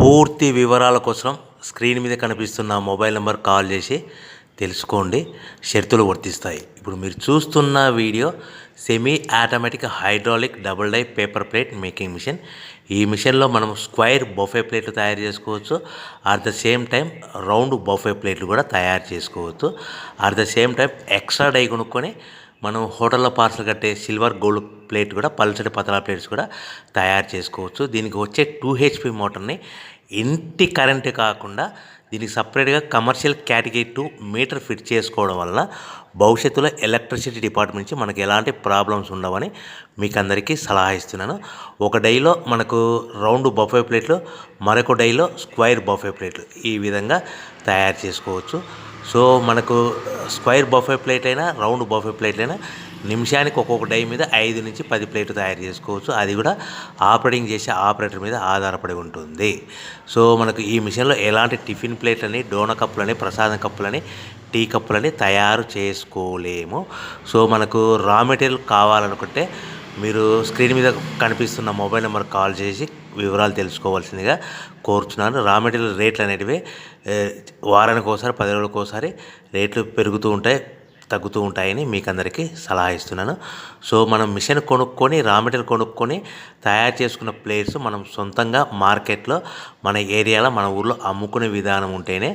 పూర్తి వివరాల కోసం స్క్రీన్ మీద కనిపిస్తున్న మొబైల్ నెంబర్ కాల్ చేసి తెలుసుకోండి. షరతులు వర్తిస్తాయి. ఇప్పుడు మీరు చూస్తున్న video semi automatic hydraulic double die paper plate making machine. ఈ మిషన్లో మనం స్క్వైర్ బఫే ప్లేట్లు తయారు చేసుకోవచ్చు. At the same time round buffet ప్లేట్లు కూడా తయారు చేసుకోవచ్చు. At the same time extra die కొనుక్కొని మనం హోటల్లో పార్సల్ కట్టే సిల్వర్ గోల్డ్ ప్లేట్ కూడా పల్చటి పతలా ప్లేట్స్ కూడా తయారు చేసుకోవచ్చు. దీనికి వచ్చే 2 HP మోటార్ని ఇంటి కరెంటు కాకుండా దీనికి సపరేట్గా కమర్షియల్ కేటగిరీ 2 మీటర్ ఫిట్ చేసుకోవడం వల్ల భవిష్యత్తులో ఎలక్ట్రిసిటీ డిపార్ట్మెంట్ నుంచి మనకి ఎలాంటి ప్రాబ్లమ్స్ ఉండవని మీకు అందరికీ సలహా ఇస్తున్నాను. ఒక డైలో మనకు రౌండ్ బఫే ప్లేట్లు, మరొక డైలో స్క్వైర్ బఫే ప్లేట్లు ఈ విధంగా తయారు చేసుకోవచ్చు. సో మనకు స్క్వైర్ బఫే ప్లేట్ అయినా రౌండ్ బఫే ప్లేట్ అయినా నిమిషానికి ఒక్కొక్క డై మీద 5 నుంచి 10 ప్లేట్లు తయారు చేసుకోవచ్చు. అది కూడా ఆపరేటింగ్ చేసే ఆపరేటర్ మీద ఆధారపడి ఉంటుంది. సో మనకు ఈ మిషన్లో ఎలాంటి టిఫిన్ ప్లేట్లని, డోనా కప్పులని, ప్రసాదం కప్పులని, టీ కప్పులని తయారు చేసుకోలేము. సో మనకు రా మెటీరియల్ కావాలనుకుంటే మీరు స్క్రీన్ మీద కనిపిస్తున్న మొబైల్ నెంబర్ కాల్ చేసి వివరాలు తెలుసుకోవాల్సిందిగా కోరుచున్నాను. రా మెటీరియల్ రేట్లు అనేటివి వారానికి ఒకసారి, 10 రోజులకు ఒకసారి రేట్లు పెరుగుతూ ఉంటాయి, తగ్గుతూ ఉంటాయని మీకు అందరికీ సలహా ఇస్తున్నాను. సో మనం మిషన్ కొనుక్కొని, రా మెటీరియల్ కొనుక్కొని తయారు చేసుకున్న ప్లేట్స్ మనం సొంతంగా మార్కెట్లో మన ఏరియాలో మన ఊర్లో అమ్ముకునే విధానం ఉంటేనే